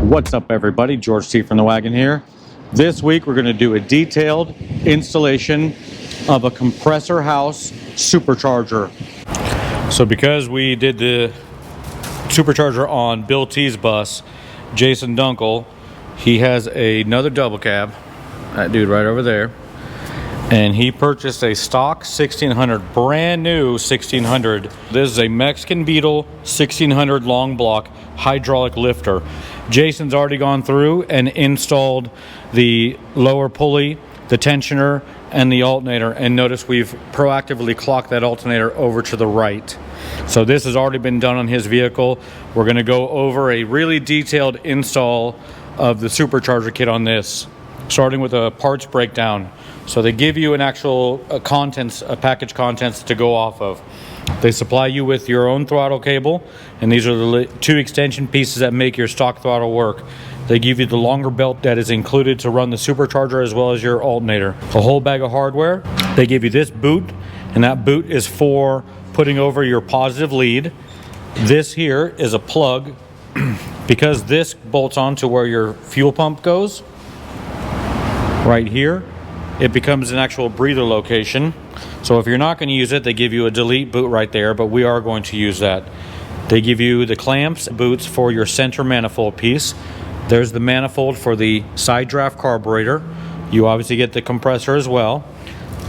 What's up, everybody? George T from the Wagon here. This week we're going to do a detailed installation of a compressor house supercharger. So because we did the supercharger on Bill T's bus, Jason Dunkel, he has another double cab, that dude right over there, and he purchased a stock 1600, brand new 1600. This is a Mexican Beetle 1600 long block hydraulic lifter. Jason's already gone through and installed the lower pulley, the tensioner, and the alternator, and notice we've proactively clocked that alternator over to the right. So this has already been done on his vehicle. We're going to go over a really detailed install of the supercharger kit on this, starting with a parts breakdown. So they give you an actual package contents to go off of. They supply you with your own throttle cable, and these are the two extension pieces that make your stock throttle work. They give you the longer belt that is included to run the supercharger as well as your alternator. A whole bag of hardware. They give you this boot, and that boot is for putting over your positive lead. This here is a plug because this bolts on to where your fuel pump goes. Right here, it becomes an actual breather location. So if you're not going to use it, they give you a delete boot right there, but we are going to use that. They give you the clamps, boots for your center manifold piece. There's the manifold for the side draft carburetor. You obviously get the compressor as well.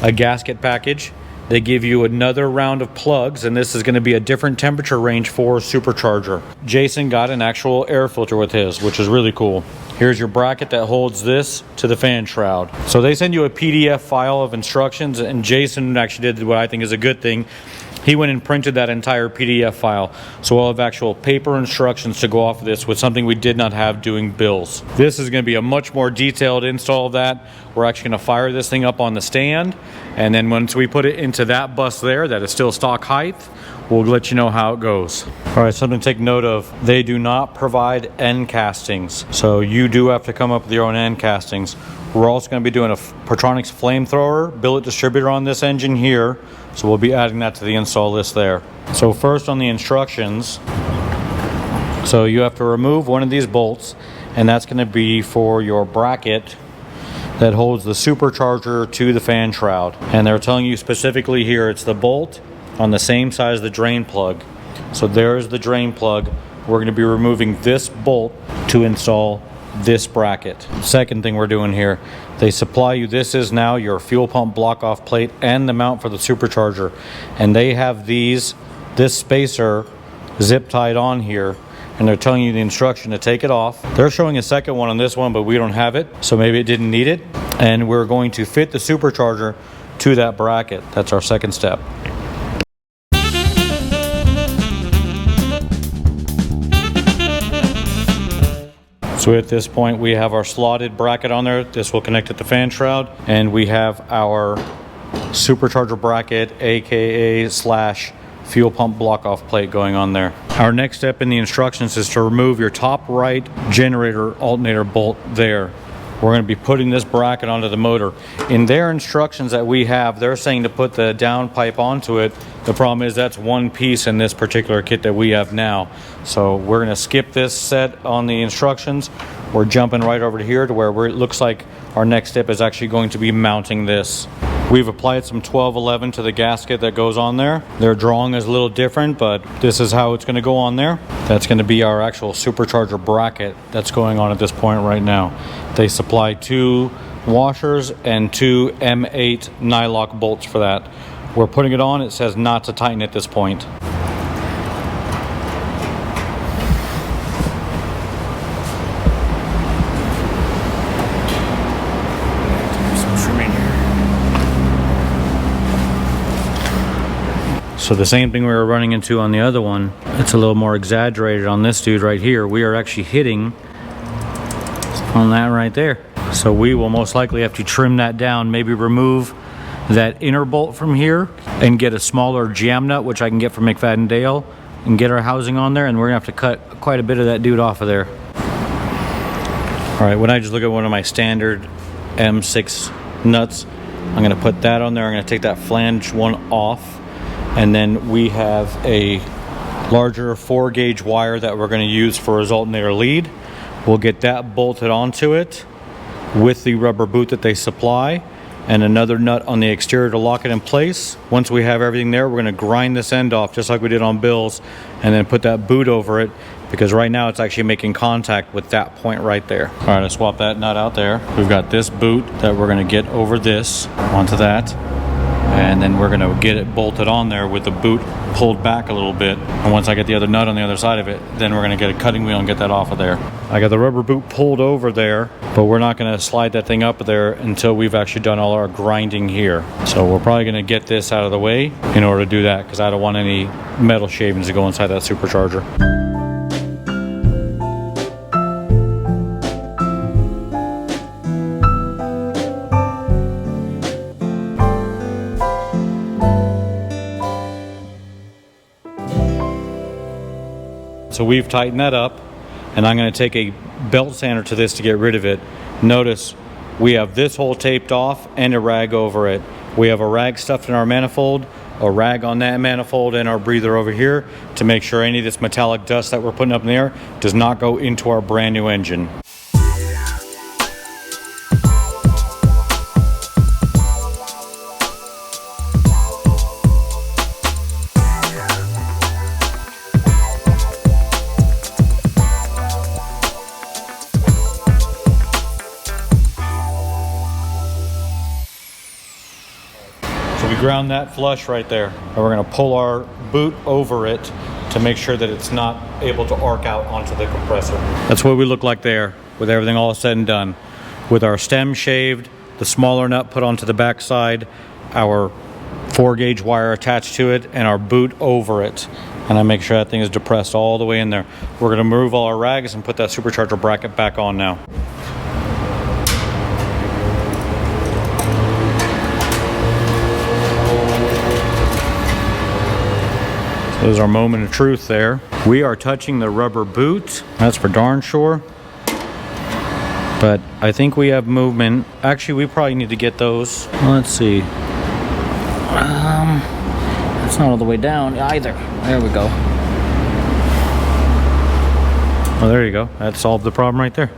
A gasket package. They give you another round of plugs, and this is going to be a different temperature range for supercharger. Jason got an actual air filter with his, which is really cool. Here's your bracket that holds this to the fan shroud. So they send you a PDF file of instructions, and Jason actually did what I think is a good thing. He went and printed that entire PDF file. So we'll have actual paper instructions to go off of this with something we did not have doing bills. This is going to be a much more detailed install of that. We're actually going to fire this thing up on the stand, and then once we put it into that bus there that is still stock height, we'll let you know how it goes. All right, something to take note of. They do not provide end castings, so you do have to come up with your own end castings. We're also going to be doing a Pertronix flamethrower billet distributor on this engine here, so we'll be adding that to the install list there. So first on the instructions, so you have to remove one of these bolts, and that's going to be for your bracket that holds the supercharger to the fan shroud. And they're telling you specifically here, it's the bolt on the same side as the drain plug. So there's the drain plug. We're going to be removing this bolt to install this bracket. Second thing we're doing here, they supply you, this is now your fuel pump block off plate and the mount for the supercharger, and they have this spacer zip tied on here, and they're telling you the instruction to take it off. They're showing a second one on this one, but we don't have it, so maybe it didn't need it, and we're going to fit the supercharger to that bracket. That's our second step. So at this point we have our slotted bracket on there. This will connect to the fan shroud, and we have our supercharger bracket, aka / fuel pump block off plate going on there. Our next step in the instructions is to remove your top right generator alternator bolt there. We're going to be putting this bracket onto the motor. In their instructions that we have, they're saying to put the down pipe onto it. The problem is that's one piece in this particular kit that we have now. So we're going to skip this set on the instructions. We're jumping right over to here to where it looks like our next step is actually going to be mounting this. We've applied some 1211 to the gasket that goes on there. Their drawing is a little different, but this is how it's going to go on there. That's going to be our actual supercharger bracket that's going on at this point right now. They supply 2 washers and 2 M8 nylock bolts for that. We're putting it on. It says not to tighten at this point. So the same thing we were running into on the other one, it's a little more exaggerated on this dude right here. We are actually hitting on that right there. So we will most likely have to trim that down, maybe remove that inner bolt from here and get a smaller jam nut, which I can get from McFadden Dale, and get our housing on there, and we're gonna have to cut quite a bit of that dude off of there. All right, when I just look at one of my standard M6 nuts, I'm gonna put that on there. I'm gonna take that flange one off. And then we have a larger 4-gauge wire that we're going to use for his alternator lead. We'll get that bolted onto it with the rubber boot that they supply, and another nut on the exterior to lock it in place. Once we have everything there, we're going to grind this end off just like we did on Bill's, and then put that boot over it, because right now it's actually making contact with that point right there. All right, I swap that nut out there. We've got this boot that we're going to get over this onto that, and then we're going to get it bolted on there with the boot pulled back a little bit. And once I get the other nut on the other side of it, then we're going to get a cutting wheel and get that off of there. I got the rubber boot pulled over there, but we're not going to slide that thing up there until we've actually done all our grinding here. So we're probably going to get this out of the way in order to do that, because I don't want any metal shavings to go inside that supercharger. So we've tightened that up, and I'm going to take a belt sander to this to get rid of it. Notice we have this hole taped off and a rag over it. We have a rag stuffed in our manifold, a rag on that manifold, and our breather over here to make sure any of this metallic dust that we're putting up in the air does not go into our brand new engine. Ground that flush right there, and we're going to pull our boot over it to make sure that it's not able to arc out onto the compressor. That's what we look like there with everything all said and done, with our stem shaved, the smaller nut put onto the back side, our 4-gauge wire attached to it, and our boot over it. And I make sure that thing is depressed all the way in there. We're going to remove all our rags and put that supercharger bracket back on now. There's our moment of truth there. We are touching the rubber boot. That's for darn sure. But I think we have movement. Actually, we probably need to get those. Let's see. It's not all the way down either. There we go. Oh, there you go. That solved the problem right there.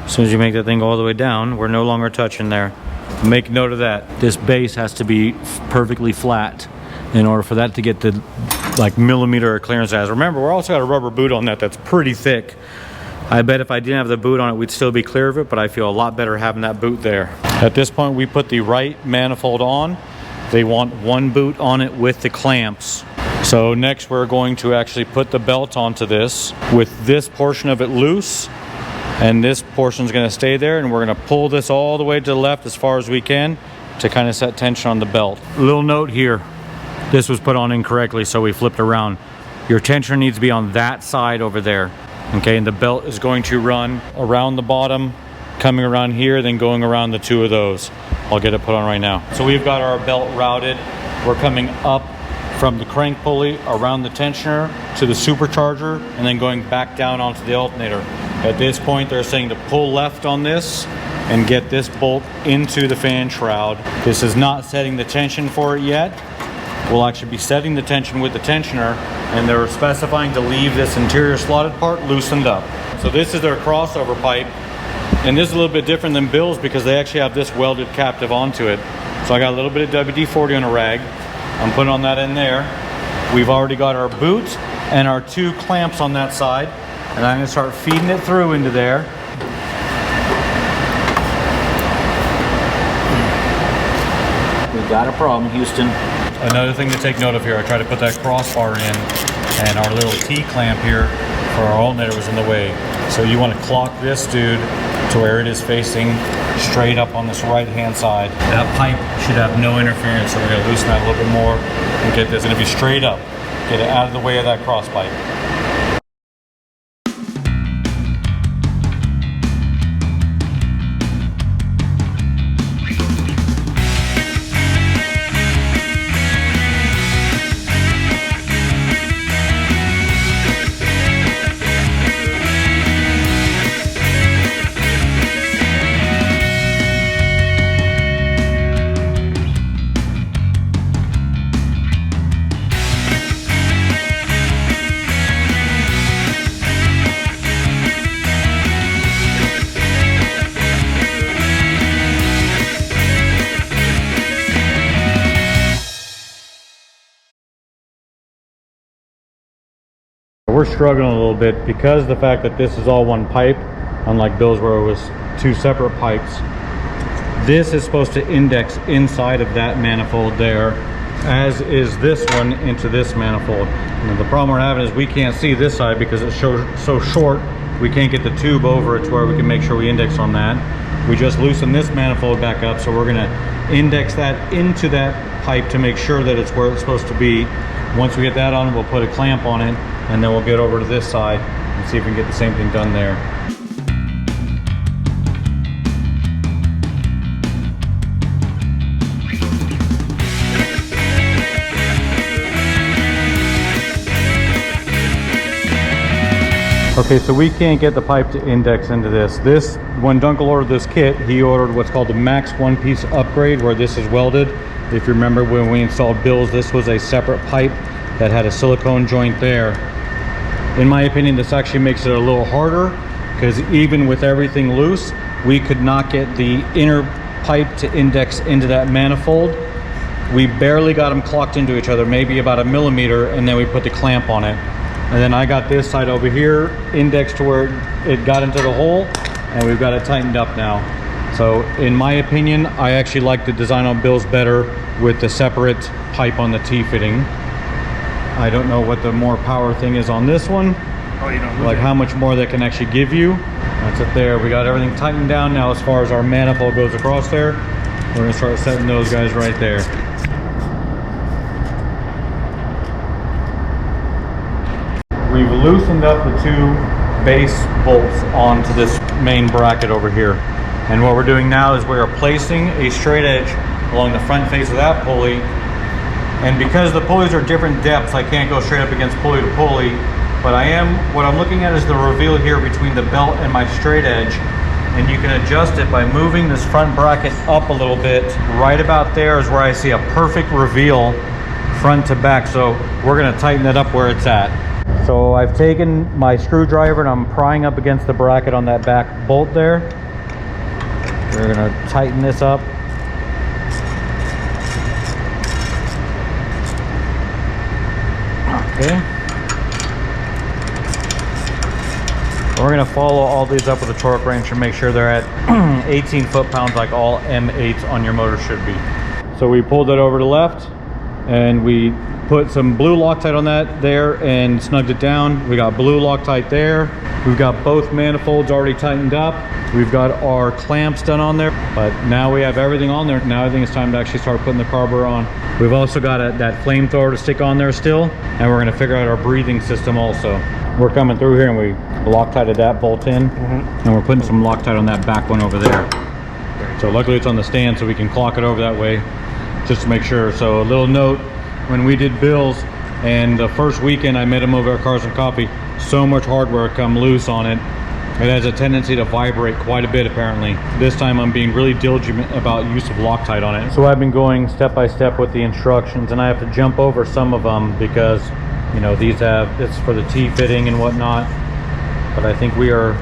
As soon as you make that thing go all the way down, we're no longer touching there. Make note of that. This base has to be perfectly flat in order for that to get the millimeter clearance as. Remember, we're also got a rubber boot on that that's pretty thick. I bet if I didn't have the boot on it, we'd still be clear of it, but I feel a lot better having that boot there. At this point, we put the right manifold on. They want one boot on it with the clamps. So next we're going to actually put the belt onto this with this portion of it loose, and this portion is going to stay there, and we're going to pull this all the way to the left as far as we can to kind of set tension on the belt. Little note here. This was put on incorrectly, so we flipped around. Your tensioner needs to be on that side over there. Okay, and the belt is going to run around the bottom, coming around here, then going around the two of those. I'll get it put on right now. So we've got our belt routed. We're coming up from the crank pulley around the tensioner to the supercharger, and then going back down onto the alternator. At this point, they're saying to pull left on this and get this bolt into the fan shroud. This is not setting the tension for it yet. We'll actually be setting the tension with the tensioner, and they're specifying to leave this interior slotted part loosened up. So this is their crossover pipe, and this is a little bit different than Bill's because they actually have this welded captive onto it. So I got a little bit of WD-40 on a rag. I'm putting on that in there. We've already got our boot and our two clamps on that side, and I'm going to start feeding it through into there. We've got a problem, Houston. Another thing to take note of here, I tried to put that crossbar in, and our little T-clamp here for our alternator was in the way. So you want to clock this dude to where it is facing straight up on this right-hand side. That pipe should have no interference, so we're going to loosen that a little bit more and get this. And if you straight up, get it out of the way of that cross pipe. we're struggling a little bit because of the fact that this is all one pipe, unlike Bill's where it was two separate pipes. This is supposed to index inside of that manifold there, as is this one into this manifold. And the problem we're having is we can't see this side because it's so short. We can't get the tube over it to where we can make sure we index on that. We just loosen this manifold back up, so we're gonna index that into that pipe to make sure that it's where it's supposed to be. Once we get that on, we'll put a clamp on it, and then we'll get over to this side and see if we can get the same thing done there. Okay, so we can't get the pipe to index into this. When Dunkel ordered this kit, he ordered what's called the Max one-piece upgrade, where this is welded. If you remember when we installed Bill's, this was a separate pipe that had a silicone joint there. In my opinion, this actually makes it a little harder, because even with everything loose, we could not get the inner pipe to index into that manifold. We barely got them clocked into each other, maybe about 1 millimeter, and then we put the clamp on it. And then I got this side over here indexed to where it got into the hole, and we've got it tightened up now. So in my opinion, I actually like the design on Bill's better with the separate pipe on the T-fitting. I don't know what the more power thing is on this one. Oh, you don't like how much more that can actually give you. That's it there. We got everything tightened down now as far as our manifold goes across there. We're gonna start setting those guys right there. We've loosened up the two base bolts onto this main bracket over here. And what we're doing now is we are placing a straight edge along the front face of that pulley. And because the pulleys are different depths, I can't go straight up against pulley to pulley. But what I'm looking at is the reveal here between the belt and my straight edge. And you can adjust it by moving this front bracket up a little bit. Right about there is where I see a perfect reveal front to back. So we're gonna tighten it up where it's at. So I've taken my screwdriver and I'm prying up against the bracket on that back bolt there. We're gonna tighten this up. Okay. We're gonna follow all these up with a torque wrench and make sure they're at 18 foot-pounds like all M8s on your motor should be. So we pulled it over to the left and we put some blue Loctite on that there and snugged it down. We got blue Loctite there. We've got both manifolds already tightened up. We've got our clamps done on there, but now we have everything on there. Now I think it's time to actually start putting the carburetor on. We've also got that flamethrower to stick on there still, and we're gonna figure out our breathing system also. We're coming through here and we Loctited that bolt in, and we're putting some Loctite on that back one over there. So luckily it's on the stand so we can clock it over that way just to make sure. So a little note, when we did Bill's and the first weekend I made them over at Cars and Coffee, so much hardware come loose on it. It has a tendency to vibrate quite a bit apparently. This time I'm being really diligent about use of Loctite on it. So I've been going step by step with the instructions, and I have to jump over some of them because, you know, it's for the T-fitting and whatnot. But I think we are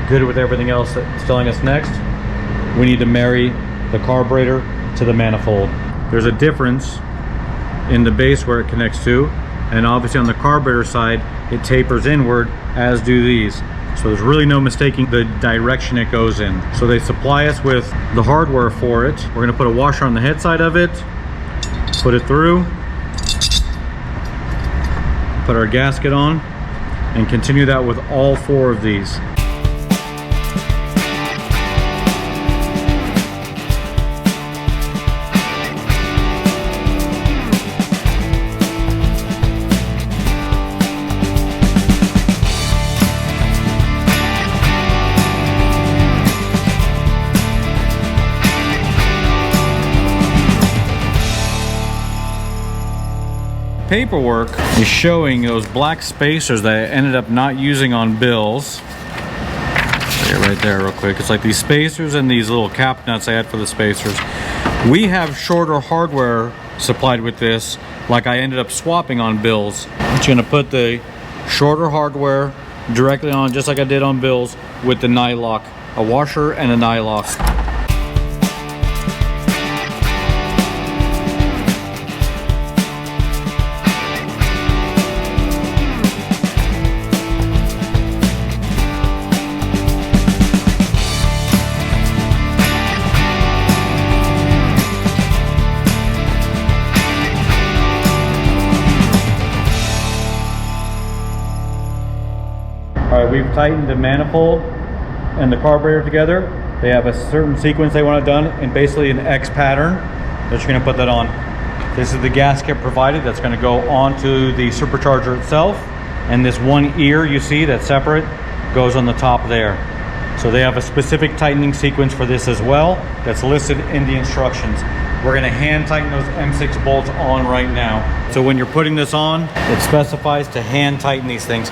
good with everything else that's telling us next. We need to marry the carburetor to the manifold. There's a difference in the base where it connects to, and obviously on the carburetor side it tapers inward, as do these. So there's really no mistaking the direction it goes in. So they supply us with the hardware for it. We're gonna put a washer on the head side of it, put it through, put our gasket on, and continue that with all 4 of these. Paperwork is showing those black spacers that I ended up not using on Bill's. Right there real quick. It's like these spacers and these little cap nuts I had for the spacers. We have shorter hardware supplied with this, like I ended up swapping on Bill's. I'm just gonna put the shorter hardware directly on, just like I did on Bill's, with the nylock, a washer and a nylock. we've tightened the manifold and the carburetor together. They have a certain sequence they want it done in basically an X pattern that you're going to put that on. This is the gasket provided that's going to go onto the supercharger itself, and this one ear you see that's separate goes on the top there. So they have a specific tightening sequence for this as well that's listed in the instructions. We're going to hand tighten those M6 bolts on right now. So when you're putting this on, it specifies to hand tighten these things.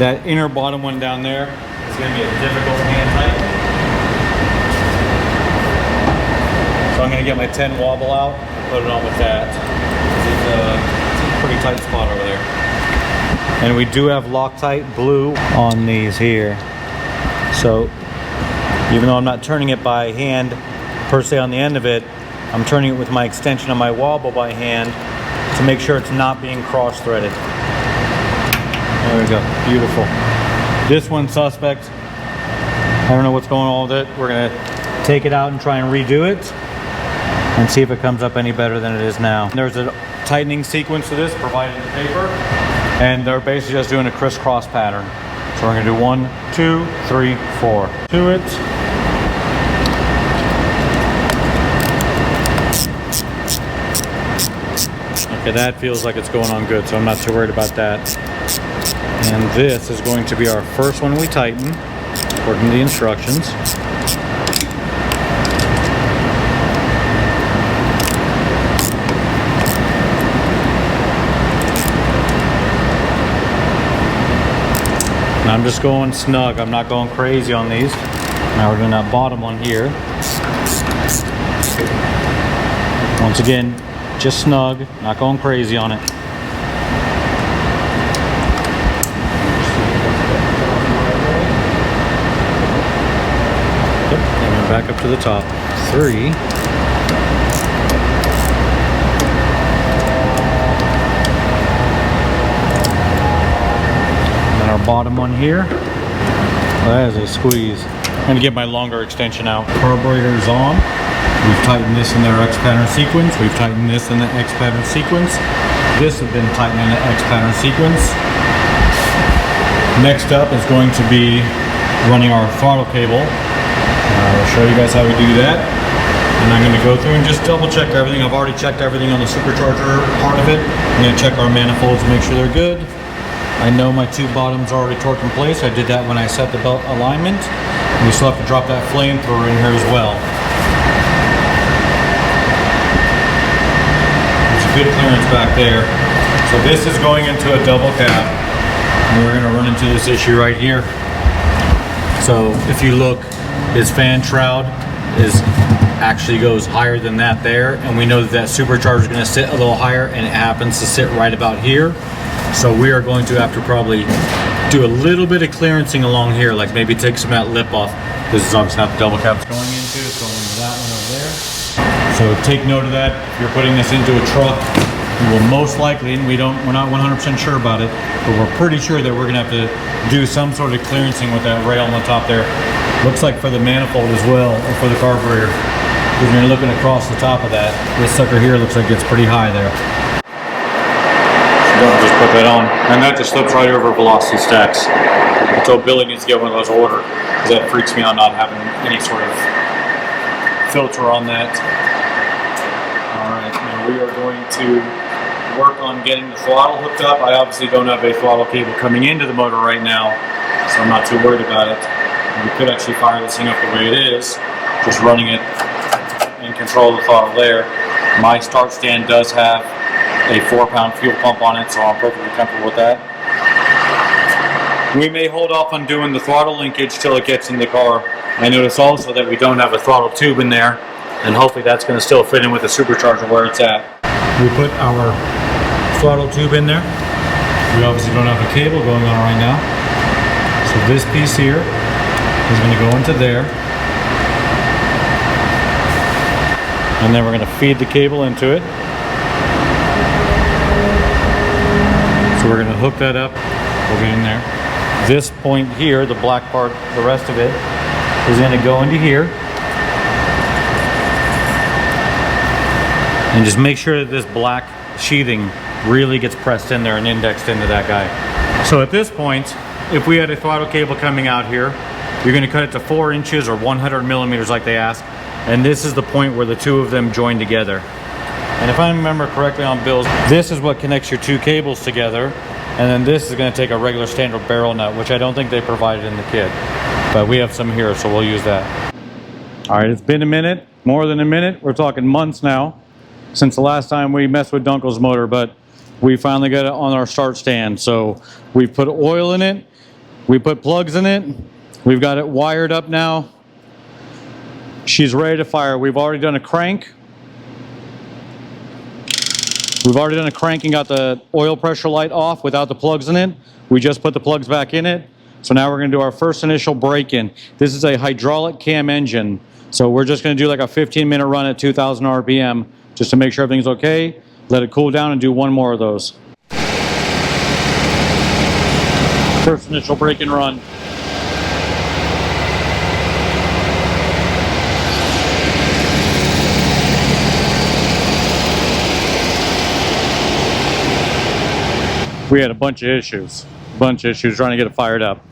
That inner bottom one down there is going to be a difficult hand tighten. So I'm going to get my 10 wobble out and put it on with that. It's a pretty tight spot over there. And we do have Loctite blue on these here. So even though I'm not turning it by hand per se on the end of it, I'm turning it with my extension of my wobble by hand to make sure it's not being cross-threaded. There we go, beautiful. This one's suspect. I don't know what's going on with it. We're gonna take it out and try and redo it and see if it comes up any better than it is now. There's a tightening sequence to this provided in the paper, and they're basically just doing a crisscross pattern. So we're gonna do 1, 2, 3, 4 to it. Okay, that feels like it's going on good, so I'm not too worried about that. And this is going to be our first one we tighten, according to the instructions. And I'm just going snug, I'm not going crazy on these. Now we're doing that bottom one here. Once again, just snug, not going crazy on it. Yep, and then back up to the top. 3. And our bottom one here. Well, that is a squeeze. I'm going to get my longer extension out. Carburetor is on. We've tightened this in their X pattern sequence. We've tightened this in the X pattern sequence. This has been tightened in the X pattern sequence. Next up is going to be running our throttle cable. I'll show you guys how we do that. And I'm going to go through and just double check everything. I've already checked everything on the supercharger part of it. I'm going to check our manifolds, make sure they're good. I know my 2 bottoms are already torqued in place. I did that when I set the belt alignment. And we still have to drop that flamethrower in here as well. Good clearance back there. So this is going into a double cab, and we're going to run into this issue right here. So if you look, his fan shroud actually goes higher than that there, and we know that supercharger is going to sit a little higher, and it happens to sit right about here. So we are going to have to probably do a little bit of clearancing along here, like maybe take some of that lip off. This is obviously not the double cab's going into, it's going into that one over there. So take note of that. If you're putting this into a truck, you will most likely, and we're not 100% sure about it, but we're pretty sure that we're gonna have to do some sort of clearancing with that rail on the top there. Looks like for the manifold as well, or for the carburetor. When you're looking across the top of that, this sucker here looks like it's pretty high there. So don't just put that on. And that just slips right over velocity stacks. So Billy needs to get one of those ordered, because that freaks me out not having any sort of filter on that. Alright, now we are going to work on getting the throttle hooked up. I obviously don't have a throttle cable coming into the motor right now, so I'm not too worried about it. We could actually fire this thing up the way it is, just running it and control the throttle there. My start stand does have a 4-pound fuel pump on it, so I'm perfectly comfortable with that. We may hold off on doing the throttle linkage till it gets in the car. I notice also that we don't have a throttle tube in there, and hopefully that's going to still fit in with the supercharger where it's at. We put our throttle tube in there. We obviously don't have a cable going on right now. So this piece here is going to go into there. And then we're going to feed the cable into it. So we're going to hook that up. We'll get in there. This point here, the black part, the rest of it, is going to go into here. And just make sure that this black sheathing really gets pressed in there and indexed into that guy. So at this point, if we had a throttle cable coming out here, you're going to cut it to 4 inches or 100 millimeters like they asked. And this is the point where the two of them join together. And if I remember correctly on Bill's, this is what connects your two cables together. And then this is going to take a regular standard barrel nut, which I don't think they provided in the kit. But we have some here, so we'll use that. All right, it's been a minute, more than a minute. We're talking months now since the last time we messed with Dunkel's motor, but we finally got it on our start stand. So we've put oil in it, we put plugs in it, we've got it wired up now. She's ready to fire. We've already done a crank. We've already done a crank and got the oil pressure light off without the plugs in it. We just put the plugs back in it. So now we're going to do our first initial break-in. This is a hydraulic cam engine. So we're just going to do like a 15-minute run at 2,000 RPM just to make sure everything's okay. Let it cool down and do one more of those. First initial break-in run. We had a bunch of issues trying to get it fired up.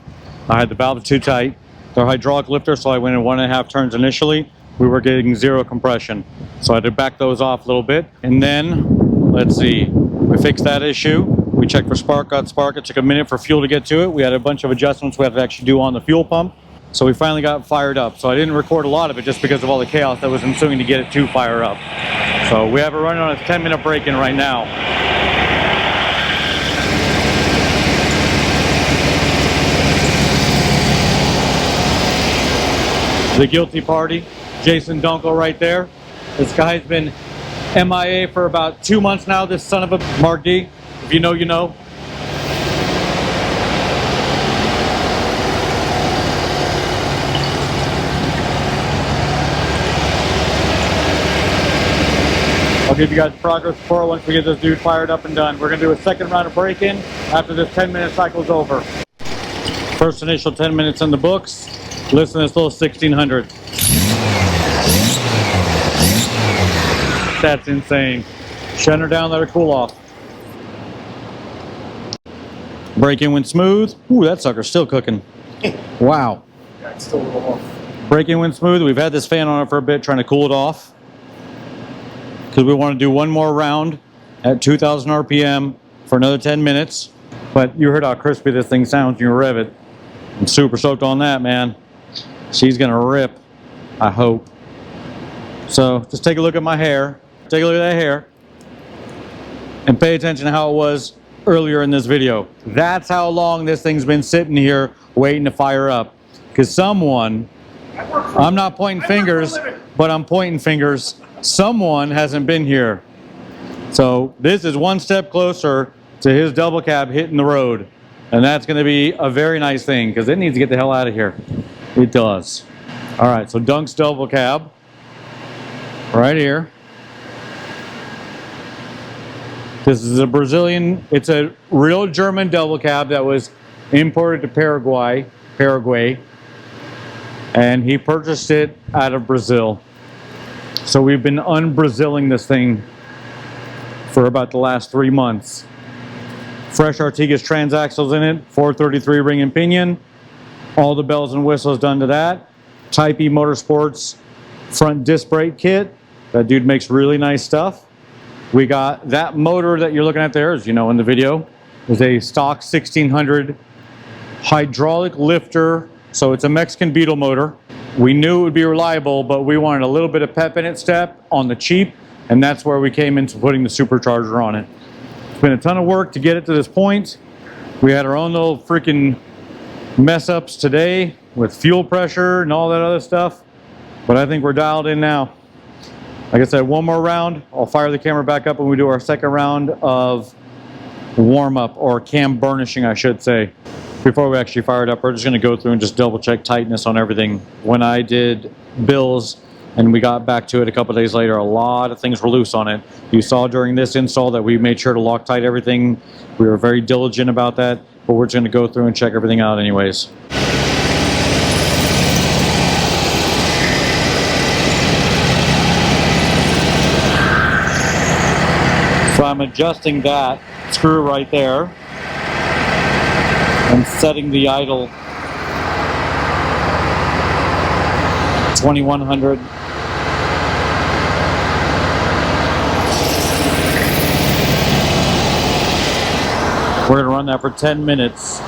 I had the valve too tight. They're hydraulic lifter, so I went in 1.5 turns initially. We were getting 0 compression. So I had to back those off a little bit. And then, let's see, we fixed that issue. We checked for spark, got spark. It took a minute for fuel to get to it. We had a bunch of adjustments we had to actually do on the fuel pump. So we finally got fired up. So I didn't record a lot of it just because of all the chaos that was ensuing to get it to fire up. So we have it running on a 10-minute break-in right now. The guilty party, Jason Dunkel right there. This guy's been MIA for about 2 months now, this son of a Mark D. If you know, you know. I'll give you guys a progress report once we get this dude fired up and done. We're gonna do a second round of break-in after this 10-minute cycle is over. First initial 10 minutes in the books. Listen to this little 1600. That's insane. Shut her down, let her cool off. Break-in went smooth. Ooh, that sucker's still cooking. Wow. Yeah, it's still a little off. Break-in went smooth. We've had this fan on it for a bit, trying to cool it off. Because we want to do one more round at 2,000 RPM for another 10 minutes. But you heard how crispy this thing sounds when you rev it. I'm super stoked on that, man. She's gonna rip, I hope. So just take a look at my hair. Take a look at that hair. And pay attention to how it was earlier in this video. That's how long this thing's been sitting here waiting to fire up. Because someone, I'm not pointing fingers, but I'm pointing fingers. Someone hasn't been here. So this is one step closer to his double cab hitting the road. And that's going to be a very nice thing because it needs to get the hell out of here. It does. All right, so Dunk's double cab right here. This is a Brazilian, it's a real German double cab that was imported to Paraguay, and he purchased it out of Brazil. So we've been un-Braziling this thing for about the last 3 months. Fresh Artigas transaxles in it, 433 ring and pinion. All the bells and whistles done to that. Type E Motorsports front disc brake kit. That dude makes really nice stuff. We got that motor that you're looking at there, as you know in the video, is a stock 1600 hydraulic lifter. So it's a Mexican Beetle motor. We knew it would be reliable, but we wanted a little bit of pep in it step on the cheap, and that's where we came into putting the supercharger on it. It's been a ton of work to get it to this point. We had our own little freaking mess ups today with fuel pressure and all that other stuff, but I think we're dialed in now. Like I said, one more round. I'll fire the camera back up when we do our second round of warm up, or cam burnishing, I should say. Before we actually fire it up, we're just going to go through and just double check tightness on everything. When I did Bill's and we got back to it a couple days later, a lot of things were loose on it. You saw during this install that we made sure to Loctite everything. We were very diligent about that, but we're just going to go through and check everything out anyways. So I'm adjusting that screw right there. and setting the idle 2100. We're going to run that for 10 minutes.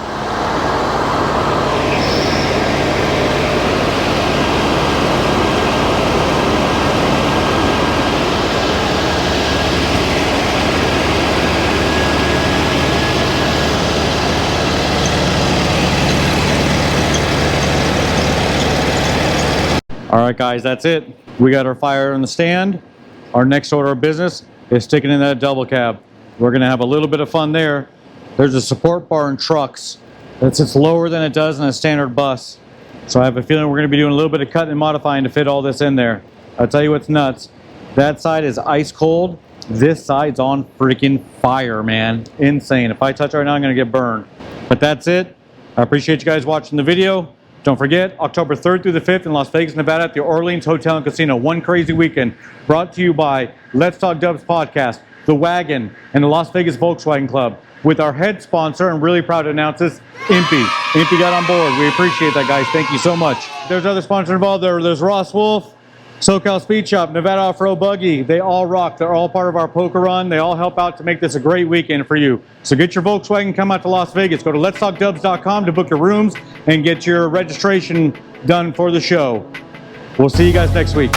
All right, guys, that's it. We got our fire in the stand. Our next order of business is sticking in that double cab. We're going to have a little bit of fun there. There's a support bar in trucks that sits lower than it does in a standard bus. So I have a feeling we're going to be doing a little bit of cutting and modifying to fit all this in there. I'll tell you what's nuts. That side is ice cold. This side's on freaking fire, man. Insane. If I touch it right now, I'm going to get burned. But that's it. I appreciate you guys watching the video. Don't forget, October 3rd through the 5th in Las Vegas, Nevada at the Orleans Hotel and Casino. One crazy weekend brought to you by Let's Talk Dubs Podcast, The Wagon, and the Las Vegas Volkswagen Club. With our head sponsor, I'm really proud to announce this, Impy. Impy got on board. We appreciate that, guys. Thank you so much. There's other sponsors involved. There's Ross Wolf, SoCal Speed Shop, Nevada Off-Road Buggy. They all rock. They're all part of our poker run. They all help out to make this a great weekend for you. So get your Volkswagen, come out to Las Vegas. Go to letstalkdubs.com to book your rooms and get your registration done for the show. We'll see you guys next week.